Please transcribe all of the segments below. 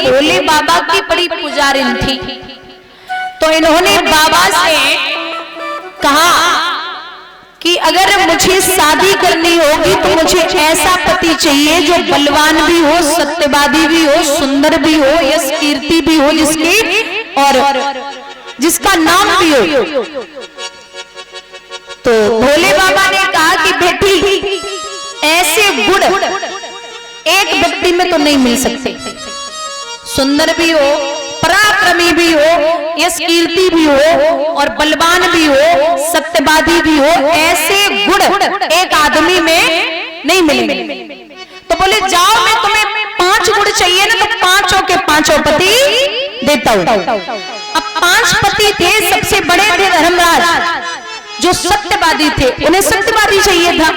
भोले बाबा की बड़ी पुजारिन थी। तो इन्होंने बाबा से कहा कि अगर मुझे शादी करनी होगी तो मुझे ऐसा पति चाहिए जो बलवान भी हो, सत्यवादी भी हो, सुंदर भी हो, यश कीर्ति भी हो, जिसकी और जिसका नाम भी हो। तो भोले बाबा ने कहा कि बेटी ऐसे गुण एक व्यक्ति में तो नहीं मिल सकते, सुंदर भी हो, पराक्रमी भी हो, यश कीर्ति भी हो और बलवान भी हो, सत्यवादी भी हो, ऐसे गुण एक आदमी में नहीं मिलेंगे। तो बोले जाओ मैं तुम्हें 5 गुण चाहिए ना, तो 5 के 5 पति देता हूं। अब 5 पति थे, सबसे बड़े थे धर्मराज जो सत्यवादी थे, उन्हें सत्यवादी चाहिए था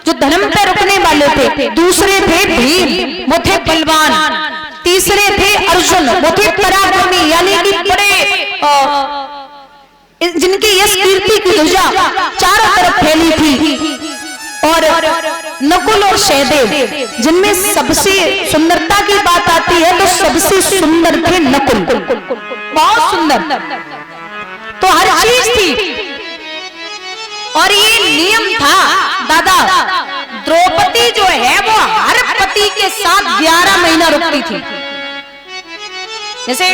जो धर्म पे रुकने वाले थे। दूसरे थे भीम, वो थे बलवान। तीसरे थे अर्जुन, वो थे पराक्रमी, यानी कि बड़े जिनकी यश कीर्ति की ध्वजा चारों तरफ फैली थी। और नकुल और सहदेव, जिनमें सबसे सुंदरता की बात आती है तो सबसे सुंदर थे नकुल, बहुत सुंदर, तो हर चीज थी। और ये नियम था दादा, द्रौपदी जो है वो हर पति के साथ 11 महीना रुकती थी। जैसे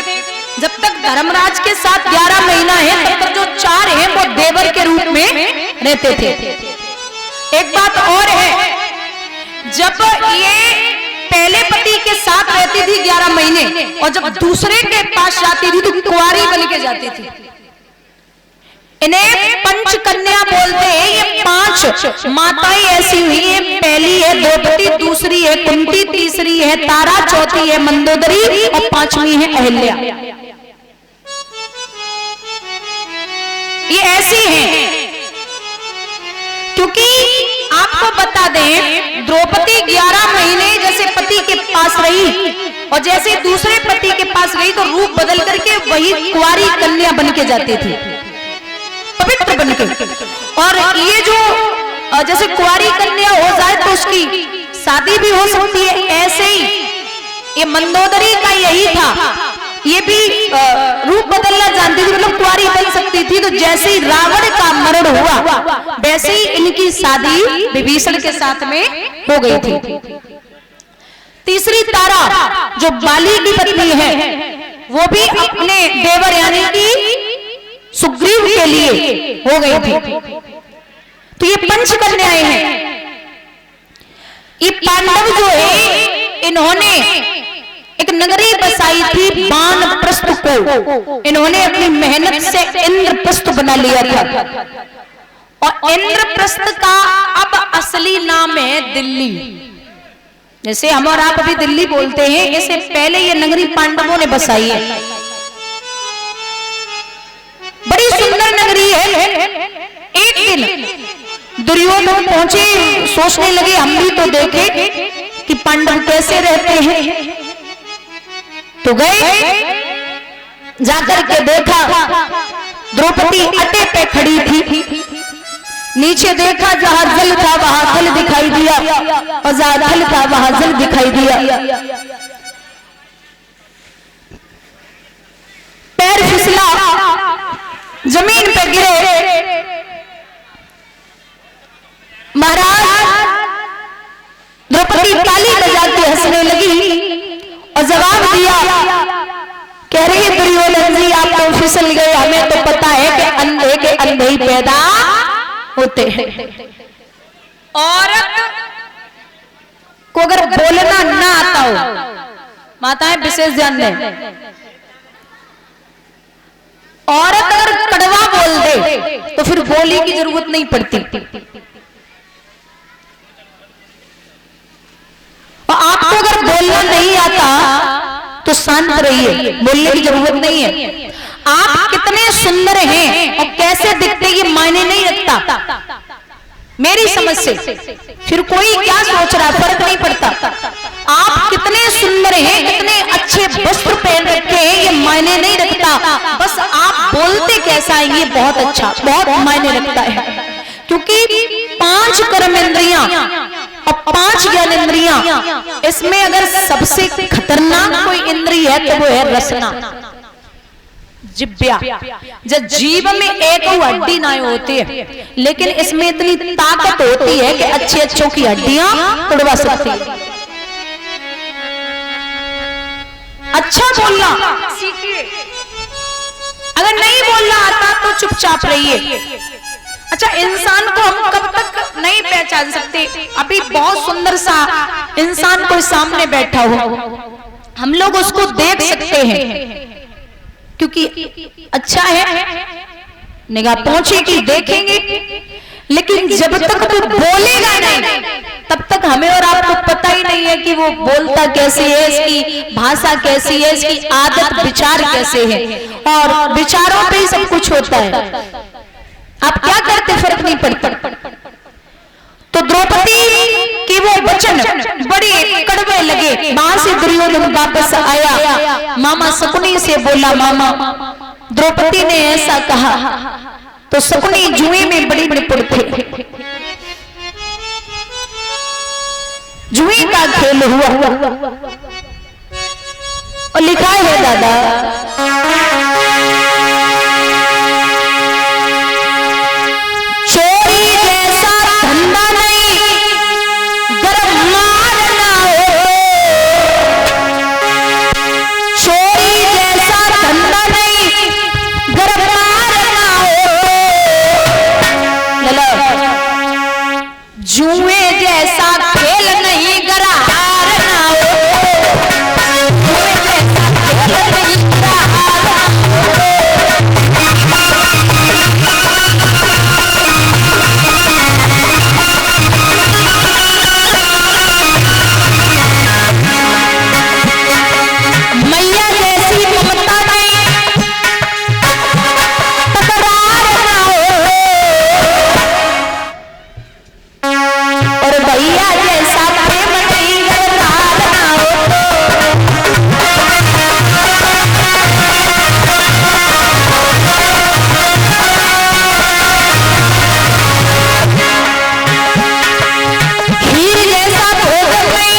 जब तक धर्मराज के साथ 11 महीना है तब तक जो 4 हैं वो देवर के रूप में रहते थे। एक बात और है, जब ये पहले पति के साथ रहती थी 11 महीने और जब दूसरे के पास जाती थी तो कुंवारी बन के जाती थी। इन्हें पंचकन्या बोलते हैं। ये 5 माताएं ऐसी हुई है, पहली है द्रौपदी, दूसरी है कुंती, तीसरी है तारा, चौथी है मंदोदरी और 5वीं है अहिल्या। ये ऐसी हैं क्योंकि आपको बता दें, द्रौपदी 11 महीने जैसे पति के पास रही और जैसे दूसरे पति के पास गई तो रूप बदल करके वही कुंवारी कन्या बन के जाती थी, पवित्र बनके। और ये जो जैसे कुंवारी कन्या हो जाए तो उसकी शादी भी हो सकती है, ऐसे ही ये मंदोदरी का यही था, ये भी रूप बदलना जानती थी, मतलब कुंवारी बन सकती थी। तो जैसे ही रावण का मरण हुआ वैसे ही इनकी शादी विभीषण के साथ में हो गई थी। तीसरी तारा जो बाली की पत्नी है वो भी अपने देवर यानी कि सुग्रीव के लिए हो गई थी। तो ये पंचकन्याएं हैं। ये पांडव जो है इन्होंने एक नगरी बसाई थी वानप्रस्थ को, इन्होंने अपनी मेहनत से इंद्रप्रस्थ बना लिया था। और इंद्रप्रस्थ का अब असली नाम है दिल्ली। जैसे हम और आप अभी दिल्ली बोलते हैं, इससे पहले ये नगरी पांडवों ने बसाई है। बड़ी सुंदर नगरी है। एक दिन दुर्योधन पहुंचे, सोचने लगे हम भी तो देखे कि पांडव कैसे रहते हैं। तो गए, जाकर के देखा द्रौपदी अटे पे खड़ी थी। नीचे देखा, जहां जल था वहां जल दिखाई दिया और जहां जल था वहां जल दिखाई दिया। पैर फिसला, जमीन पे गिरे। महाराज द्रौपदी ताली बजा के हंसने लगी और जवाब दिया, कह रही है दुर्योधन जी आप तो फिसल गए, हमें तो पता है कि अंधे के अंधे ही पैदा होते हैं। औरत को अगर बोलना ना आता हो, माताएं विशेष ध्यान दें, औरत अगर कड़वा बोल दे तो फिर बोली की जरूरत नहीं पड़ती। और आपको अगर बोलना नहीं आता तो शांत रहिए, बोलने की जरूरत नहीं है। आप कितने सुंदर हैं और कैसे दिखते ये मायने नहीं रखता मेरी समझ से। फिर कोई क्या सोच रहा है फर्क नहीं पड़ता। आप कितने सुंदर हैं, कितने अच्छे वस्त्र पहन रखे हैं ये मायने नहीं रखता, बस आप बोलते कैसा है ये बहुत अच्छा, बहुत मायने रखता है। क्योंकि 5 कर्मेंद्रियां और 5 ज्ञानेंद्रियां, इसमें अगर सबसे खतरनाक कोई इंद्रिय है तो वो है रसना, जिब्या। जब जीभ में एक हड्डी ना होती है, लेकिन इसमें इतनी ताकत होती है कि अच्छे अच्छों की हड्डियां तोड़वा सकती है। अच्छा बोलना सीखिए, अगर नहीं बोलना आता तो चुपचाप रहिए। अच्छा, इंसान को हम कब तक नहीं पहचान सकते? अभी बहुत सुंदर सा इंसान कोई सामने बैठा हो, हम लोग उसको देख सकते हैं क्योंकि अच्छा है, निगाह पहुंचेगी, देखेंगे, लेकिन जब तक वो बोलेगा नहीं तब तक हमें और आपको पता ही नहीं है कि वो बोलता कैसे है, इसकी भाषा कैसी है, इसकी आदत विचार कैसे है। और विचारों पे ही सब कुछ होता है। आप क्या करते फर्क नहीं पड़ता। तो द्रौपदी के वो वचन बड़े कड़वे लगे। वहां से दुर्योधन वापस आया, मामा शकुनी से बोला, मामा द्रौपदी ने ऐसा कहा। तो शकुनी जुए में बड़ी निपुण थे, जुए का खेल हुआ और लिखा है दादा, चोरी जैसा धंधा नहीं गरम मारना हो, चोरी जैसा धंधा नहीं गरम मारना हो, जुए जैसा खेल नहीं गरा हारना हो, जुए जैसा खेल नहीं गरा हारना हो। मैया जैसी ममता में तकरार ना हो, और भैया जैसा प्रेम नहीं गरदार ना हो। खीर जैसा भोजन में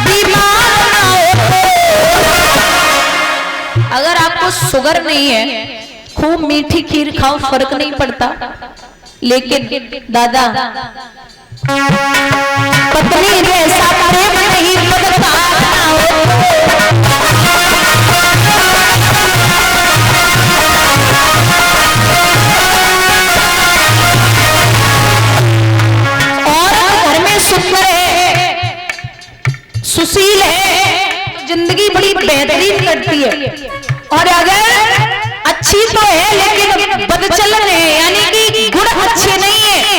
बीमार ना हो। अगर आपको शुगर नहीं है, खूब मीठी खीर खाओ, फर्क नहीं पड़ता। लेकिन दादा, पत्नी जैसा प्रेम नहीं बदकार ना हो। और घर में सुंदर है, सुशील है, जिंदगी बड़ी बेहतरीन करती है। और अगर अच्छी तो है लेकिन बदचलन है, यानी कि गुण अच्छे नहीं है,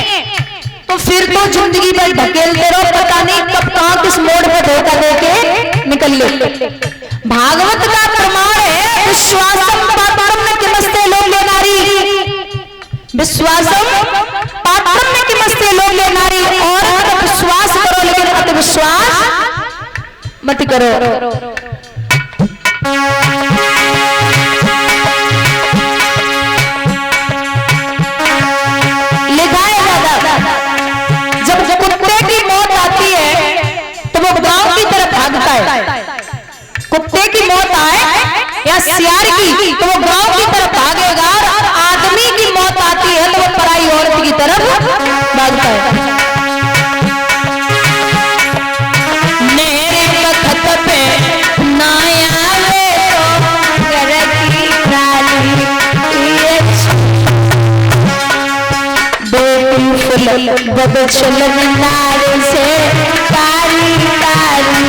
तो फिर तो जिंदगी भर ढकेलते रहो, पता नहीं कब कहां किस मोड़ पर धोखा देके निकल ले। भागवत का प्रमाण है, विश्वासम पात्रम में किमस्ते लोके नारी, विश्वासम पात्रम में किमस्ते लोके नारी। और विश्वास करो लेकिन अति विश्वास मत करो। कुत्ते की मौत आए या सियार की तो वो गांव की तरफ भागेगा, और आदमी की मौत आती है तो वो पराई औरत की तरफ भागता है। मेरे वक्त पे ना आवे तो घर की प्राणी, ब्यूटीफुल बदचलन नारी से कारी कारी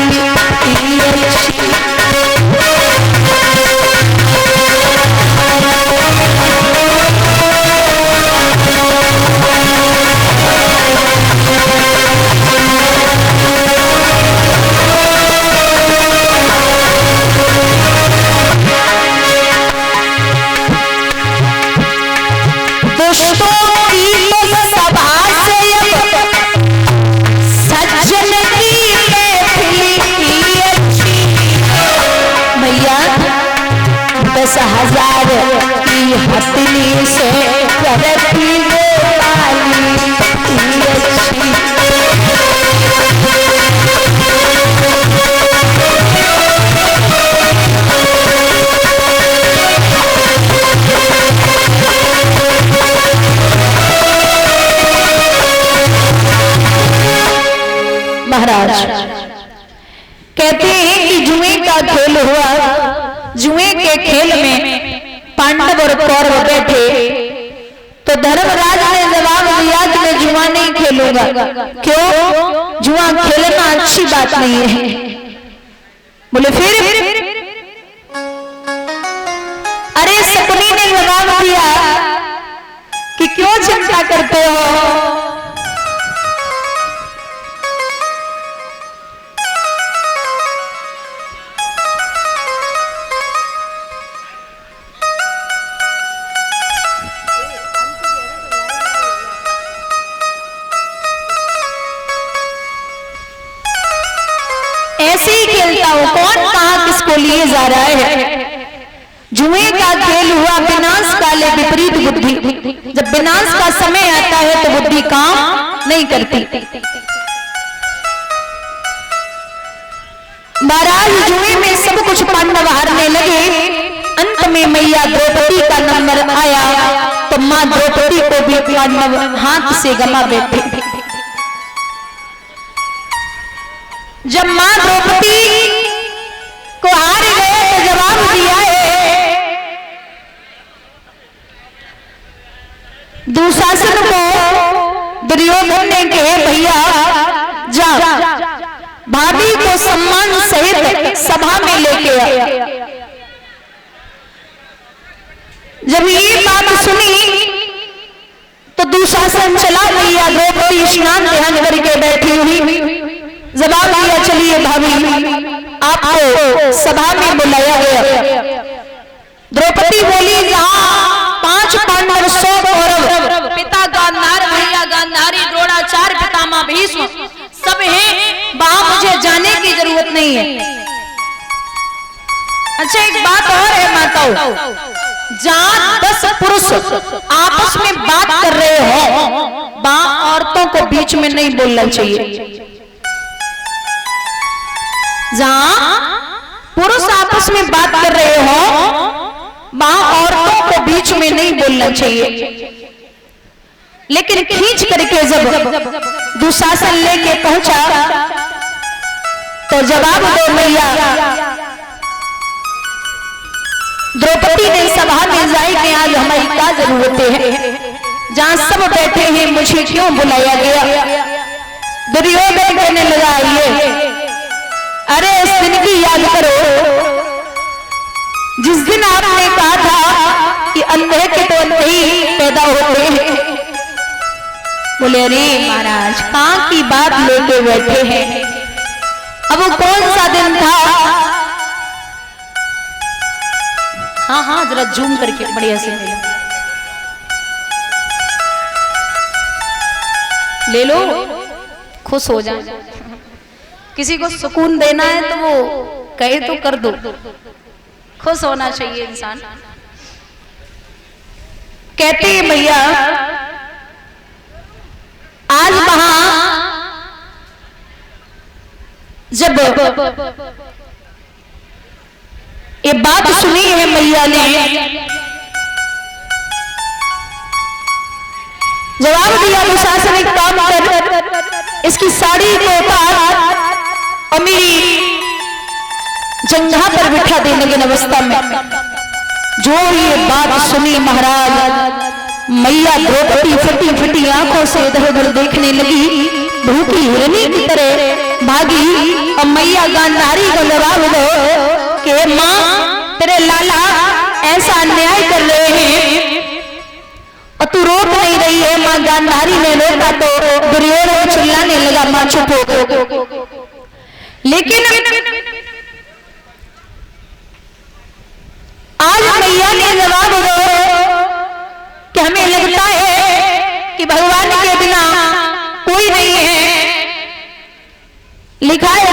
हजार की हथनी से करती वो वाली अच्छी। के खेल में पांडव और कौरव बैठे तो धर्मराज ने जवाब दिया कि मैं जुआ नहीं खेलूंगा। क्यों? जुआ खेलना अच्छी बात नहीं है। बोले फिर? अरे शकुनी ने जवाब दिया कि क्यों चिंता करते हो? ऐसे ही खेलता हूं, कौन कहां किसको लिए जा रहा है। जुए का खेल हुआ विनाश काले विपरीत बुद्धि। जब विनाश का समय आता है तो बुद्धि काम नहीं करती। महाराज जुए में सब कुछ पांडव हारने लगे। अंत में मैया द्रौपदी का नंबर आया तो मां द्रौपदी को भी पांडव हाथ से गमा बैठे। जब मां द्रौपदी को हार गए तो जवाब दिया है दुशासन को। दुर्योधन ने कहे भैया जा भाभी को सम्मान सहित सभा में लेके आ। जब ये बात सुनी तो दुशासन चला भैया द्रौपदी स्नान ध्यान करके बैठी हुई। जवाब दिया चलिए भाभी आपको सभा में बुलाया गया। द्रौपदी बोली जहां 5 पांडव 100 कौरव, पिता गांधार भैया गांधारी द्रोणाचार्य पितामह भीष्म सब हैं, वहां मुझे जाने की जरूरत नहीं है। अच्छा एक बात और है माताओं, जहां 10 पुरुष आपस में बात कर रहे हो वहां औरतों को बीच में नहीं बोलना चाहिए। जहां पुरुष आपस में बात कर रहे हो वहां औरतों को बीच में नहीं बोलना चाहिए। लेकिन खींच करके जब दुशासन लेके पहुंचा तो जवाब दो मैया। द्रौपदी ने सभा में जाए कि आज हमारी क्या जरूरत है, जहां सब बैठे हैं मुझे क्यों बुलाया गया। दुर्योधन कहने लगा ये अरे उस दिन की याद करो जिस दिन आपने कहा था कि अंधे के तो अंधे ही पैदा होते हैं। बोले अरे महाराज कहां की बात लेके बैठे हैं, अब वो कौन सा दिन था। हाँ हाँ जरा जूम करके बढ़िया से ले लो, खुश हो जाए। किसी को सुकून देना है तो वो कहे तो कर दो, खुश होना चाहिए इंसान। कहते हैं भैया आज वहां जब ये बात सुनी है मैया ने, जवाब दिया दुशासन एक काम कर इसकी साड़ी को उतार और मेरी जंघा पर बिठा दे लगन अवस्था में। जो ये बात सुनी महाराज मैया द्रौपदी फटी फटी आंखों से इधर उधर देखने लगी, भूखी हिरनी की तरह भागी। और मैया गांधारी को जवाब दो कि मां तेरे लाला ऐसा अन्याय कर रहे हैं और तू रोक नहीं रही है। मां गांधारी ने रोका तो दुर्योधन चिल्लाने लगा मां चुप हो गई। लेकिन आज मैया ने जवाब दो कि हमें लगता है कि भगवान के बिना कोई नहीं है। लिखा है